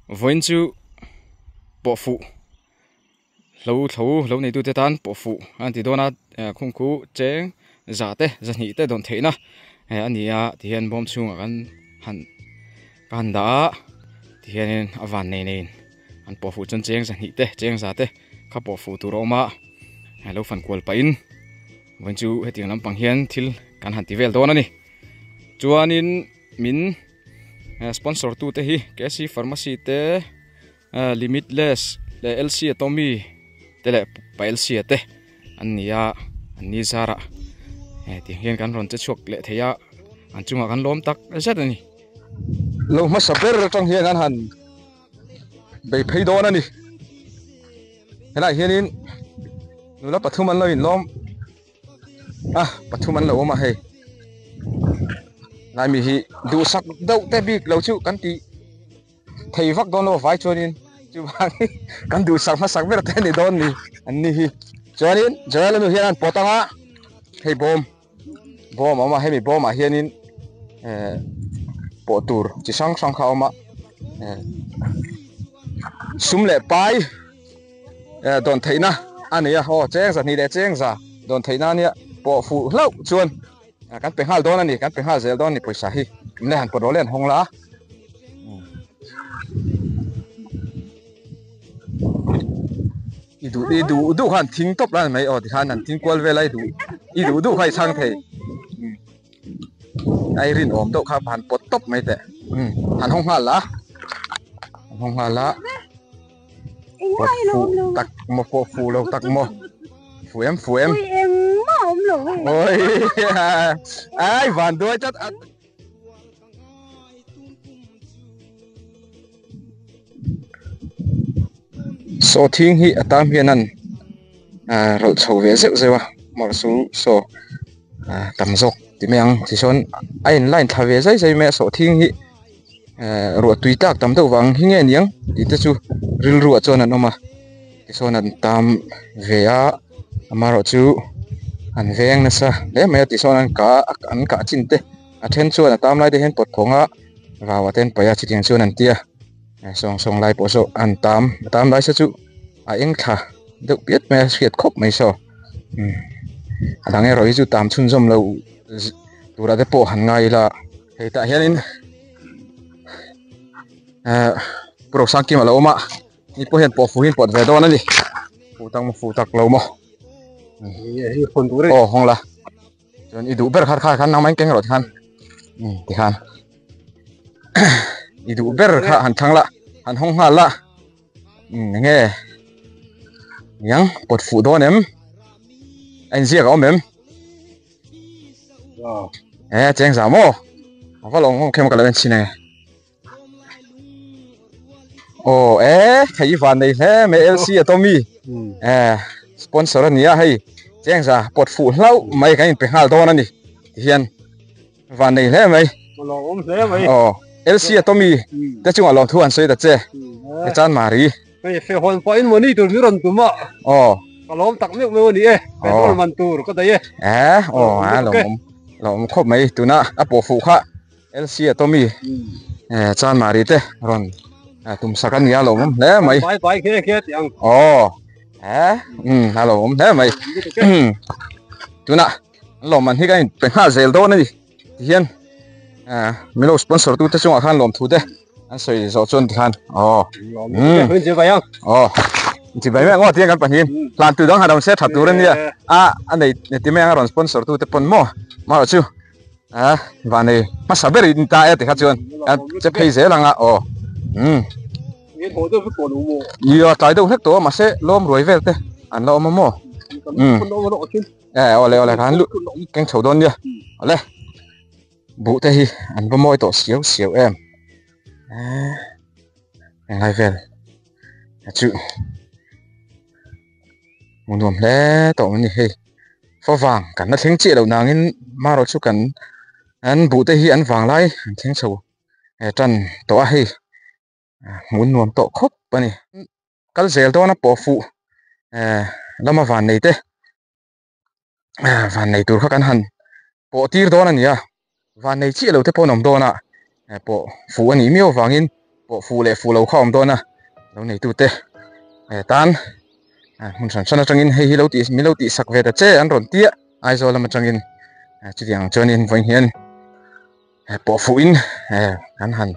voin chu po fu lo nei tu te tan po fu an ti dona khung khu cheng za te za ni te don theina ania ti hian bom chunga kan da ti hian awan nei nei an po fu chen cheng za ni te cheng za te kha po fu tu roma lo fan kwal pa in voin chu hetiang lampang hian thil kan han ti vel don ani chuanin min sponsor tu te hi KC pharmacy te limitless le LC Atomy te le pa LC te ania ani zara ti hian kan ron che chuak le theya an chunga kan lom tak zat ani lo ma saber tang hian an han bei phei don ani hela hianin nula pathuman lo in lom pathuman lo ma hei lai mi hi du sak deuh te bik lo chu kan ti thei vak don lo vai chuanin chu bang kan du sak ma sak ber te ni don ni an ni hi chuanin joel nu hian an potanga hei bom ama hemi bom a hianin po tur chi sang kha oma sum le pai don theina ania ho cheng za ni le cheng za don theina nia po fu hlo chuan kan pe hal don ani kan pe hal zel don ni poisa hi ne han po rolen hongla idu han thing top lan mai o ti han an thing kwal velai du khai sang thei ai rin om do kha han pot top mai te han hong hala tak mo po fu lo tak mo fu em ôi ai van đuôi chắc so thing hi atam hian an rol chho ve zeu zewa mar su so tam jok ti meang chi son ain line thave zai me so thing hi ro tui tak tam do wang hi nge niang ti te chu ril ru chon an oma ti son an tam ve a amaro chu an veng na sa le me ti son an ka chin te a then chuan a tam lai de hen pot khonga rawa ten paya chi tiang chuan an tia song lai po so an tam lai sa chu a eng tha deuh piat me siat khop mai so adange roi chu tam chun zom lo tura de po han ngai la hei ta hianin pro sang ki ma lo ma ni po hen po fu hin pot ve don ani fu tak lo mo hong la chon idu ber khat khan nang mai keng ro khan ti khan idu ber kha han thang la han hong ha la nge yang pot fu don em anh zia ga om em cheng za mo va long kem ka len chine thai van nei he me LC Atomy sponsor ania hei cheng za pot fu hlau mai ka in pe hal don ani hian van nei he mai LC Atomy te chung along thu an soi da che chan mari fe hon po in moni tur ron tuma kalom tak mek me ni petrol man tur ko dai lom khop mai tuna apo fu kha LC Atomy chan mari te ron tum sakan ya lom le mai pai khe tiang alo le mai tuna lom man hi ka in pe ha zel do ni hian milo sponsor tu te chung khan lom thu te an soi zo chon khan je bayang chỉ bảy mẹ ngó tiếng kan panin plan tu dong hadam se that tu ren ya anh này ti me ang sponsor tu te pon mo ma chu và này ma saber in ta e te kha chuan che phei ze langa ni ho do ko lu mo yo tai do hek to ma se lom roi vel te an lo ma mo ole khan lu keng chou don ya ole bu te hi an ba moi to siêu em ngai vel chu muốn nuông lẽ tổ mình hì phô vàng cảnh nó thính chị đầu nàng in mà rồi chú cảnh anh bù tây hi anh vàng lại thính sầu trần tổ hì muốn nuông tổ khóc bên này cái dẻo đó nó bỏ phụ nó mà vàng này thế vàng này tôi khác anh hẳn bỏ tir đó là nhỉ vàng này chị đầu thế bỏ nồng đó nè bỏ phụ anh ý miêu vàng in bộ phù lệ phù lâu khom đó nè lâu này tụt tê tan mình sản xuất trong in hay lâu tị sắc về đó chế ăn rộn tía ai rồi làm trong in chỉ tiếng cho nên vinh hiền bộ phù in ăn hẳn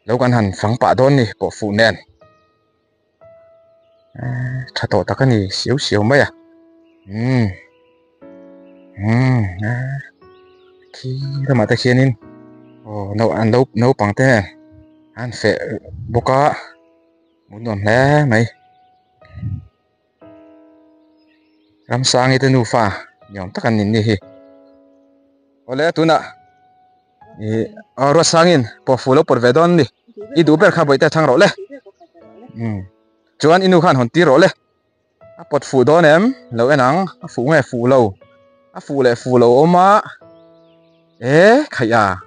lâu ăn hẳn phẳng bạ đôn nè bộ phù nền thật tổ ta cái này xíu xíu mấy khi đó mà ta khiến in nấu ăn nấu bằng thế ăn phải bốc cá muốn làm lẽ mày làm sang cái tên pha nhóm tất cả nhìn đi có lẽ tôi nè rồi sang in bỏ phụ lốp bỏ về đón đi ít đủ bèo khá bởi ta thang rồi lẽ cho anh inu khan hòn tí rồi lẽ bỏ phụ đón em lâu em nắng phụ nghe phụ lâu phụ lâu ôm á khai à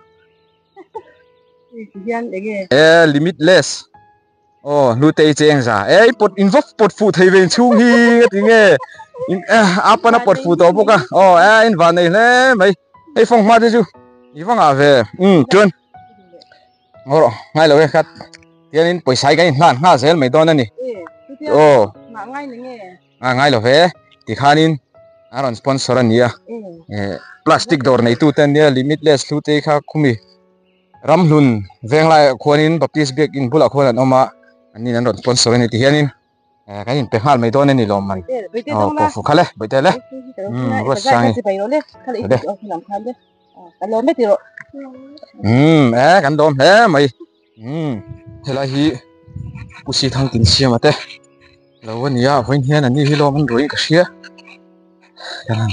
limitless nuôi chèn ra pot involve pot phụ thầy về chung hi cái nghe apa na pot phụ to bốc à in vào này nè mày phong ma thế chứ phong à về chuyên rồi ngay lâu khác tiền in bồi sai cái nan ha dễ mấy đòn này ngay lâu về thì khan in aron sponsor anh nhá plastic door này tu tên nhá limitless tu tê khác kumi ram lun veng lai khonin baptist bek in bula khonan oma ani nan ron sponsor ni ti hianin cái in pe hal mai don ni lom man ko fu khale bete le ro sang kan dom he mai hela hi usi thang tin sia mate lawan ya hoin hian ani hi lom an roi ka sia kan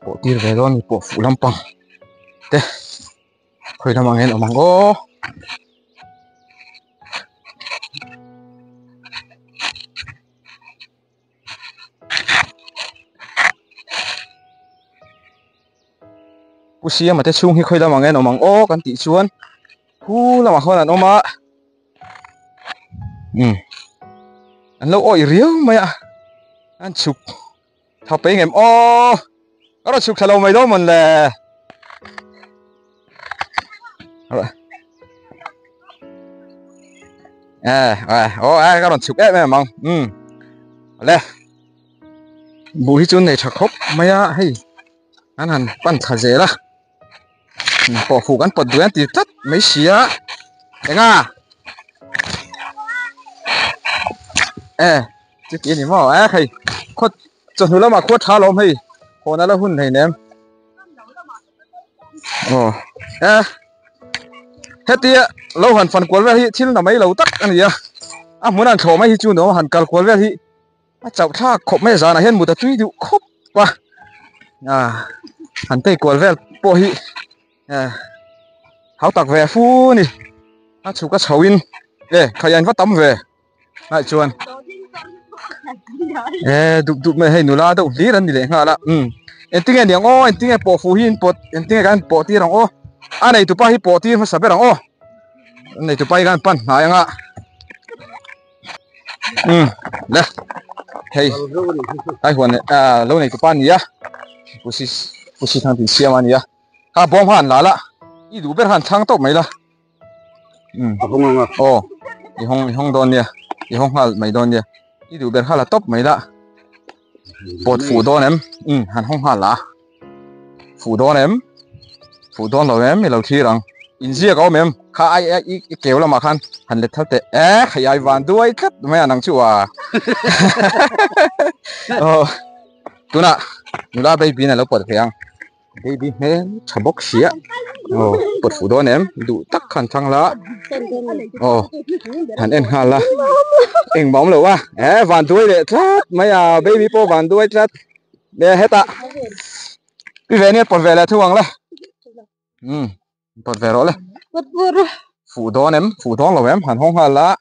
bộ tir về don bộ phụ lampang te khơi nam angin omang go pusia mà te chung hi khơi nam angin omang o kan ti chuan hu lama khon an oma an lo oi riu mai a an chuk thao pe ngem o đó chụp thằng mày đó mình là cái đó chụp em mong lẽ buổi chun này chắc khóc mày hay anh hẳn bắn thà dễ啦bỏ phụ gắn bật đuôi thì tất mấy xía đấy chứ kia thì mà hay khuất chọn thứ mà khuất tháo lom hay cô nó là hun này nè hết đi lâu hẳn phần cuốn về hi chín là mấy lâu tắc anh gì muốn ăn thổ mấy hi chu nó hẳn cào cuốn về hi chậu tha khop mấy giờ này hết một tờ túi điệu khop qua hẳn tay cuốn về bộ hi háo tặc về phu nè chụp cái sầu in khai anh vắt tắm về lại chuan đục mày hay nụ la đâu lý lần đi để ngã la em tiếng nghe em tiếng nghe bỏ phù hin bỏ em tiếng nghe gan bỏ tia rằng anh này tụi bay bỏ tia mà sao biết rằng anh này tụi bay gan pan hại ngã nè hey ai huấn lâu này tụi pan nhá pusi thằng tiền xe mà nhá bom hàn la ít đủ biết hàn thang tóc mày la đi hong đòn nhá đi hong hal mày đòn nhá ít đủ biết hal là tóc mày la bột phủ đòn em hàn hong hal la phủ đòn lâu em lâu thi rằng in gì có em khai ai kéo là mà khan hàn lệ thắt tệ khai ai van đuôi cắt mấy anh năng chua tu na nula baby na lo bột phèn baby hen chabok xía bột phủ đòn em đủ tắc khăn thăng lá hàn em hal la em bóng lâu van đuôi để thắt mấy baby po van đuôi thắt để hết à đi về nè bột về là thu hoàng lên bột về rồi lên phủ đòn lâu em hàn hong hal la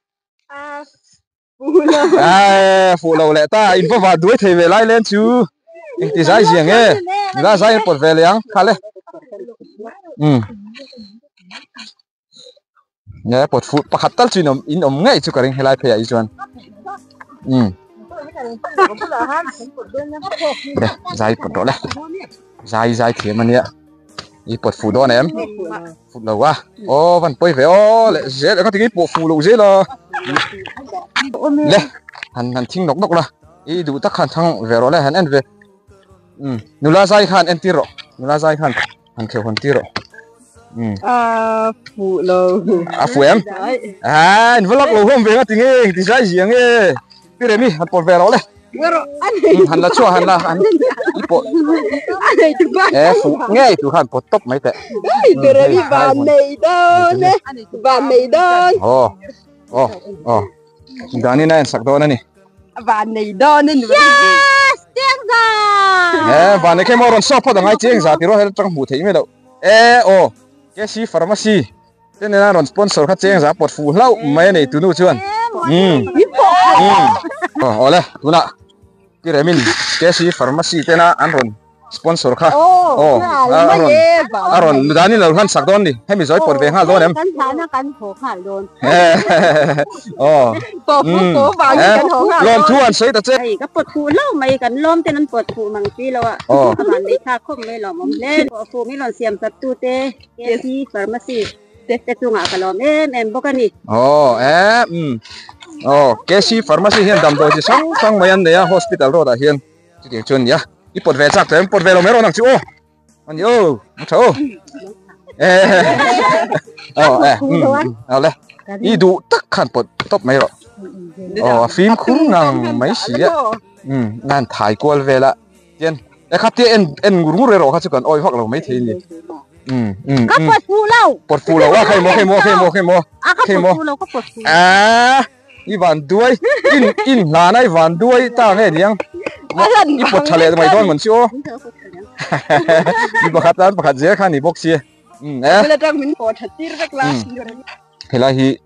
phủ lâu lẹ ta in van đuôi thì về lại lên chứ thì giải riêng nghe ra giải bột về liền khá lên nhớ bột phụ bắt hạt tal chuyện in ngay chú cái này lại phải ai chuan đây giải bột đó đấy giải thì mà nhỉ อีปวดฟูดอนemฟูดเราวะโอ้วันไปเว้ยโอ้เละเจ๊แล้วก็ที่ปวดฟูเราเจ๊ละเละหันทิ้งนกละอีดูตะขันทั้งเวรอเลยหันเอ็นเวนูลาใจขันเอ็นตีรอนูลาใจขันหันเขียวหันตีรอฟูเราฟูem anh vlog lâu hôm về tiếng nghe thì sai gì nghe cái này mi hắn bột về đó đấy hắn là chua hắn bột phụ nghe tụi hắn bột tóc mấy tệ cái này bàn này đơn đấy bàn này đơn đàn này sạc đó này bàn này đơn nên tiếng ra bàn này cái món shop đó ngay tiếng ra thì nó trong mù thấy mấy đâu cái gì pharmacy thế nên là sponsor khách tiếng ra bột phụ lâu mấy này tụi nó chưa oleh tuna kira min kesi farmasi tena anron sponsor kha aron dani lo han sak don ni hemi zoi por ve ha don em kan thana kan ho kha don po ba ni kan ho kha lom thuan sei ta che ai ka pot pu lo mai kan lom tenan pot pu mang pi lo a man ni kha khom mai lo mom le pu mi lon siam sat tu te kesi farmasi te tu nga ka lom em bokani kesi pharmacy hian dam do chi sang mai an neya hospital road a hian chi ting chun ya I pot ve chak tem pot ve lo mero nang chu an yo tho le I du tak khan pot top mai ro phim khung nang mai si ya nan thai kwal ve la tian e khat ti en ngur re ro kha chu kan oi hok lo mai the ni ka pot fu lo wa khai mo ka pot fu lo ka pot fu I van đuôi in là này van đuôi ta nghe tiếng I bột thale mày đón mình chưa I bọc hạt dễ khăn I bọc xia thì là hi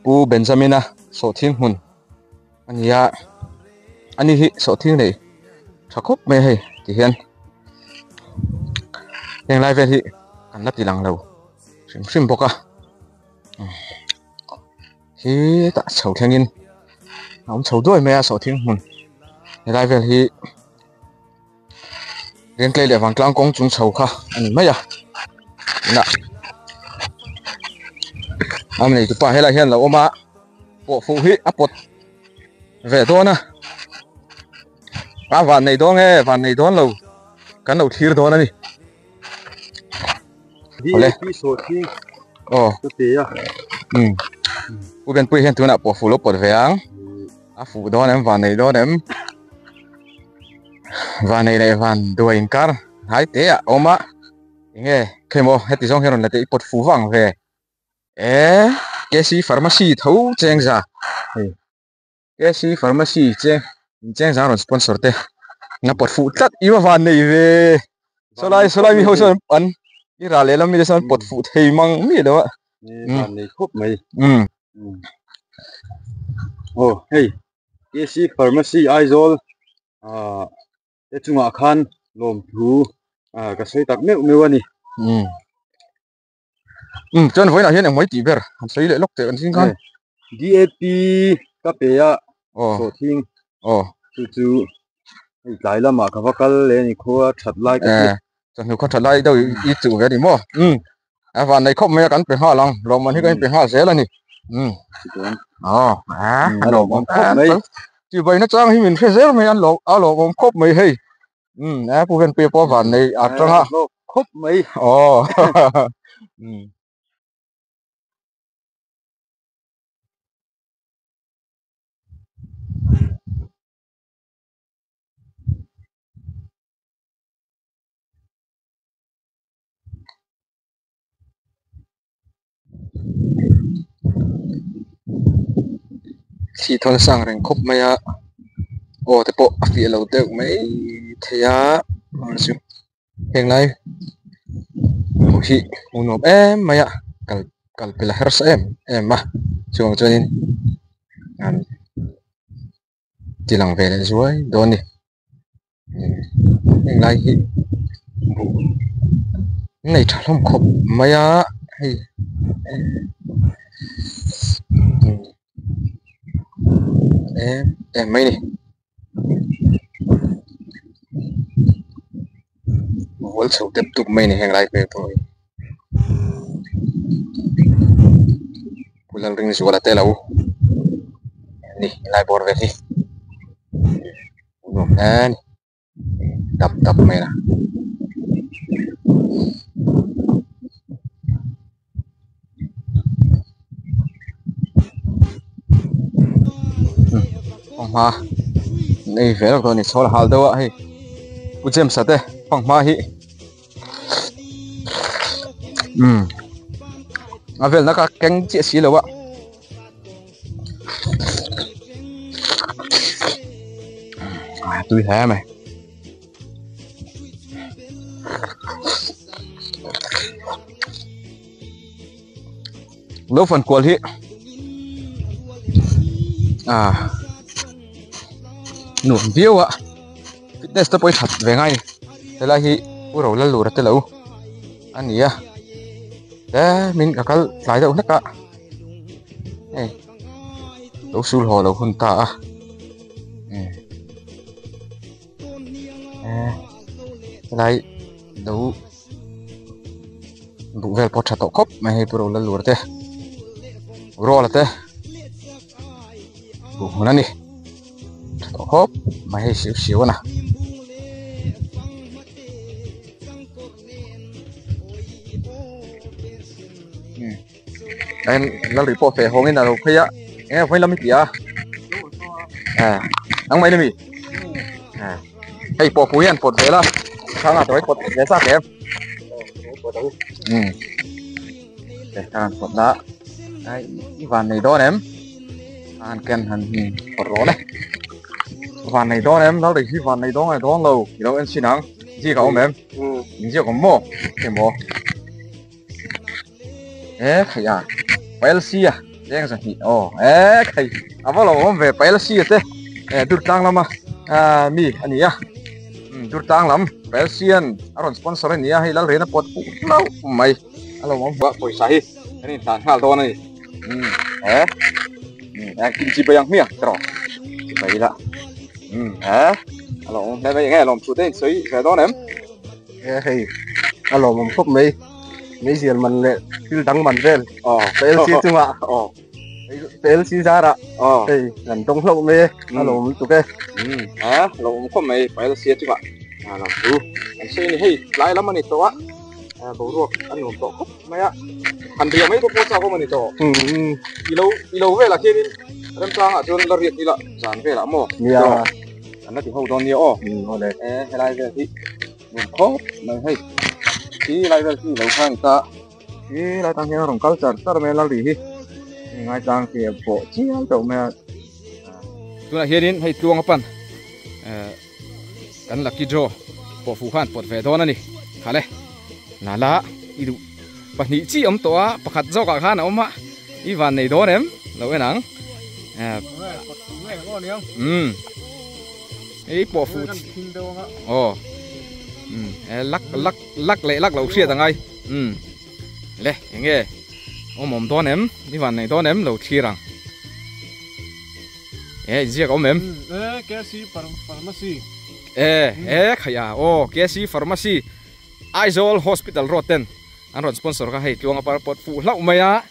bu Benjamin số thiên hun anh hi số thiên này chắc khóc mê hay thì hiện lại về hi ăn nát thì lằng đầu sim bọc hi ta sầu thiên in ông sầu đuôi mẹ sầu thiên hun lại về hi liên cây để vàng clang công chúng sầu kha anh mấy nè anh này tụi bà hay là hiện là ôm á bộ phụ hi áp bột về thôi nè vàn này đó nghe vàn này đó lâu cắn đầu thi đó này đi số thiên u bên quê hiện tụi nè bộ phụ lốp bột vàng phụ đó em vàn này đó em vàn này vàn đuôi car hai té ôm á nghe khi mà hết tiếng hiện là cái bột phụ vàng về kesi pharmacy thấu cheng ra kesi pharmacy cheng ra rồi sponsor te na bột phụ tất yêu vàn này về sau lại mi hồi sau ăn đi ra lấy làm mi sau bột phụ thầy mang mi đó vàn này khóc mày hey kesi pharmacy aizol cái chung à khan lom thu cái xây tắc mèo anh cho nên với là hiện em mấy tỷ bèr hắn xây lại lốc tiền anh xin con DAP các bé số thiên chú lại là mà các bác lên thì khoa thật lại cái cho nên khoa thật lại đâu ít chịu về đi mua và này không mấy cái hoa lòng rồi mà những cái hoa dễ là nè lỗ bom khốp mấy chỉ vậy nó trang thì mình phải dễ mấy ăn lỗ bom khốp mấy hay phụ viên bia po vạn này trang ha khốp mấy thì thôi sang rằng khúc mấy thì bộ phía lâu tiêu mấy thì hiện nay khi muốn nộp em mấy cần phải là hết em mà chuồng cho nên chỉ lòng về lại dưới đồn đi hiện nay thì này trả lòng khúc mấy hay em mấy này wal chho tep tuk mai ni heng lai pe thôi pulang ring su wala te lau ni lai bor ve hi no an tap tap mai na ha nei ve lo ni chol hal dawa hi pujem sate pang ma hi avel na ka keng chi si lo wa tui hả mày lâu phần cuốn hi nụn view ạ fitness tôi bôi thật về ngay thế là hi u rồi là lùa ra lâu anh nhỉ thế mình cả cái lái đâu hết cả này đấu sul hồ đâu hơn ta lại đấu đủ về pot chặt cốc mà hay pro là lùa thế rồi là thế đủ hơn đi chặt cốc mà hay xíu xíu nè anh là report về hôm nay là phải á nghe phải làm gì à ăn mấy đi hay bỏ phú yên phật về là thằng nào tới phật về sao em để thằng phật đã đây vàn này đó em ăn ken hành phật rõ đấy vàn này đó em nó để cái vàn này đó lâu thì đâu em xin ăn gì cả ông em mình chỉ có mua thì mua khẩy à PLC à đen rồi nhỉ khẩy vào lâu ông về PLC thế được tăng lắm mà mi anh nhỉ dur tang lam Persian aron sponsor ni hay lal rena pot lau mai alo mong buat poisa hi ini tan hal to ni kin chi bayang mi tro vậy đó alo đây bây nghe lòng chủ tên sấy về đó ném hey alo mong khóc mấy gì mình lệ cứ đắng mình lên PLC chung ạ PLC ra đó hey gần trong lâu mê alo mình tụi cái alo mong khóc mấy PLC chung ạ là chú anh xây này hay lái lắm mà này to á bầu ruột ăn ngủ to khóc mấy á hành điều mấy tôi sao không mà này to đi lâu về là kia đi em sang ở chỗ nó riết đi lợ dàn về là mò nhiều anh nó chỉ hậu toàn nhiều hồi đấy hay lái về thì ngủ khóc này hay tí lái về thì lâu sang ta tí lái tăng theo đồng cao chặt ta mới lái đi ngay tăng thì bộ chi ăn đâu mà tôi là hiện hay tuông apa kan lucky draw po fu khan pot ve don ani khale nala idu pani chi om to a pakhat zo ka khan oma i van nei don em lo enang ei po fu lắc lo sia tangai le enge om don em i van nei don em lo thirang zia om em KC pharmacy khaya KC pharmacy Aizol hospital roten an ron sponsor ka hei tuang apar pot fu lau maya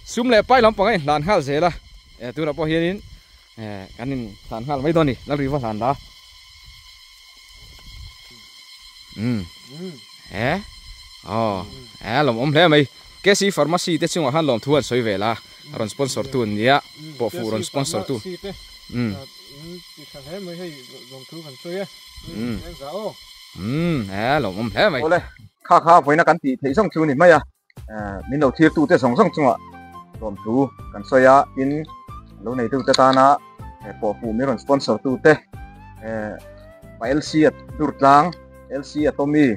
sum le pai lam pangai lan hal zela tu na po hianin kanin lan hal mai doni la riwa lan da lom om le mai KC pharmacy te chunga han lom thuan soi vela ron sponsor tu nia po fu ron sponsor tu lom om le mai ole kha với nó cắn tỉ thấy xong chú này mấy mình đầu tiên tu te xong xong chung ạ lom tu cắn xoay in lâu này tu te ta na po fu mi ron sponsor tu te LC tur lang LC Tommy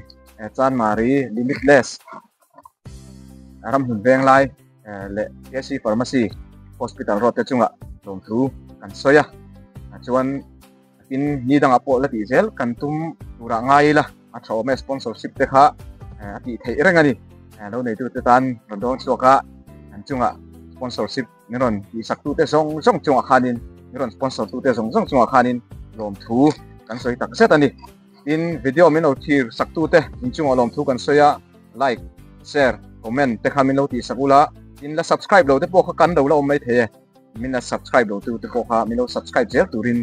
Chan Marie Limitless ram hun veng lai le KC pharmacy hospital road te chung ạ lom tu cắn xoay chuan in ni dang apo la ti zel kan tum tura ngai la a thaw me sponsorship te kha ti thei reng ani lo nei tu te tan ron dong choka an chunga sponsorship ni ron ti sak tu te song chunga khanin ni ron sponsor tu te song chunga khanin lom thu kan soi tak set ani in video min lo thir saktu te in chung alom thu kan soya like share comment te khamin lo ti sakula in la subscribe lo te po kha kan do lo mai the min la subscribe lo tu te po kha min lo subscribe zel turin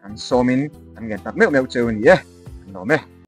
kan so min kan gen tak meu meu cheu ni e no me